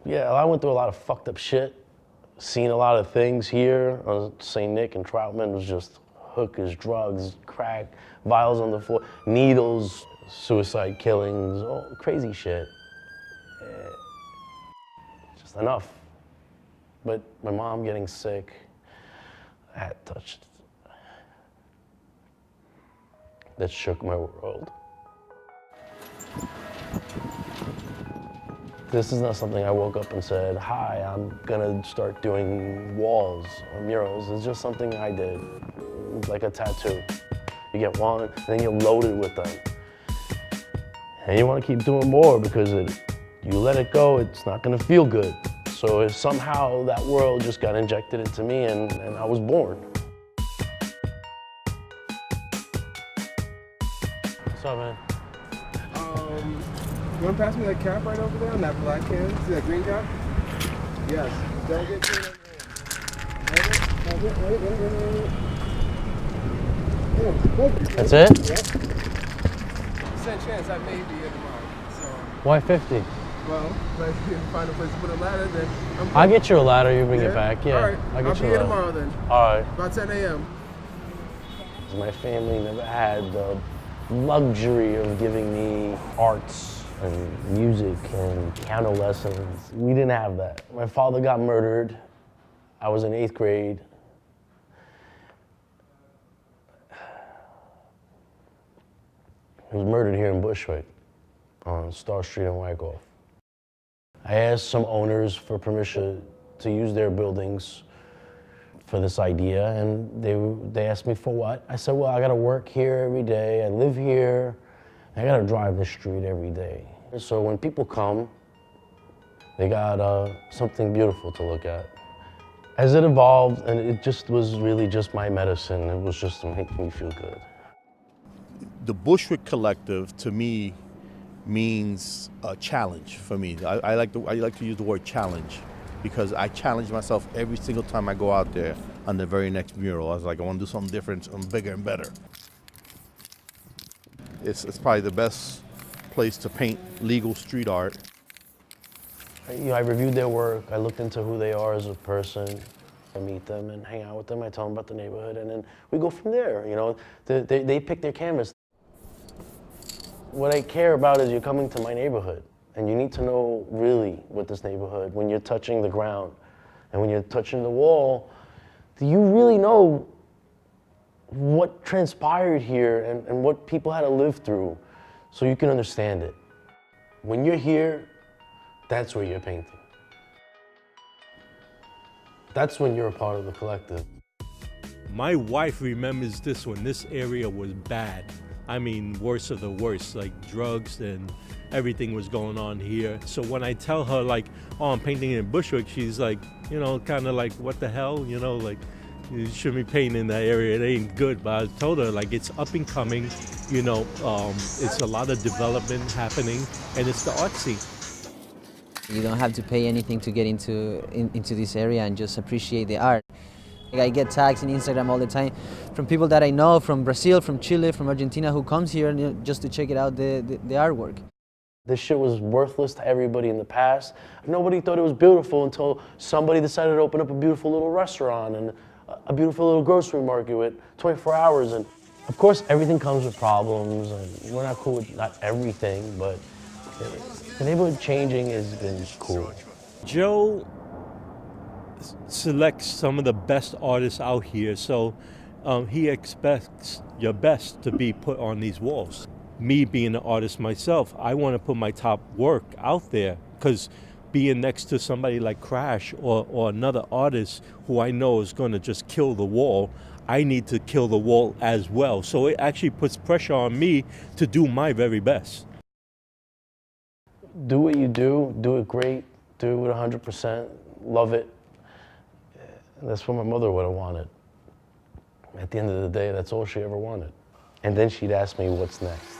Yeah, I went through a lot of fucked up shit. Seen a lot of things here on St. Nick and Troutman. It was just hookers, drugs, crack, vials on the floor, needles, suicide killings, all crazy shit. Just enough. But my mom getting sick, that touched, that shook my world. This is not something I woke up and said, hi, I'm gonna start doing walls or murals. It's just something I did, like a tattoo. You get one, and then you're loaded with them. And you wanna keep doing more because you let it go, it's not gonna feel good. So somehow that world just got injected into me and I was born. What's up, man? You want to pass me that cap right over there on that black can? See that green cap? Yes. Don't get clean over That's it? Yep. Percent chance I may be here tomorrow. So. Why 50? Well, if you find a place to put a ladder, then I'm good. I'll get you a ladder, you bring it back. Yeah. All right. I'll be here tomorrow then. All right. About 10 a.m. My family never had the luxury of giving me arts and music and piano lessons. We didn't have that. My father got murdered. I was in 8th grade. He was murdered here in Bushwick on Star Street in Wyckoff. I asked some owners for permission to use their buildings for this idea, and they asked me for what? I said, well, I gotta work here every day, I live here, I gotta drive this street every day. So when people come, they got something beautiful to look at. As it evolved, and it just was really just my medicine, it was just to make me feel good. The Bushwick Collective, to me, means a challenge for me. I like to use the word challenge, because I challenge myself every single time I go out there on the very next mural. I was like, I want to do something different, something bigger and better. It's probably the best place to paint legal street art. I reviewed their work, I looked into who they are as a person. I meet them and hang out with them, I tell them about the neighborhood, and then we go from there, you know. They pick their canvas. What I care about is you're coming to my neighborhood, and you need to know really what this neighborhood, when you're touching the ground and when you're touching the wall, do you really know what transpired here and what people had to live through so you can understand it? When you're here, that's where you're painting. That's when you're a part of the collective. My wife remembers this when this area was bad. I mean, worst of the worst, like drugs and everything was going on here. So when I tell her like, oh, I'm painting in Bushwick, she's like, you know, kind of like, what the hell? You know, like, you shouldn't be painting in that area, it ain't good. But I told her like, it's up and coming, you know, it's a lot of development happening, and it's the art scene. You don't have to pay anything to get into this area and just appreciate the art. I get tags on Instagram all the time from people that I know from Brazil, from Chile, from Argentina, who comes here just to check it out, the artwork. This shit was worthless to everybody in the past. Nobody thought it was beautiful until somebody decided to open up a beautiful little restaurant and a beautiful little grocery market with 24 hours. And of course, everything comes with problems, and we're not cool with not everything, but the neighborhood changing has been cool. Joe selects some of the best artists out here, so he expects your best to be put on these walls. Me being an artist myself, I want to put my top work out there, because being next to somebody like Crash or another artist who I know is going to just kill the wall, I need to kill the wall as well. So it actually puts pressure on me to do my very best. Do what you do it great, do it with 100%, love it. And that's what my mother would have wanted. At the end of the day, that's all she ever wanted. And then she'd ask me, what's next?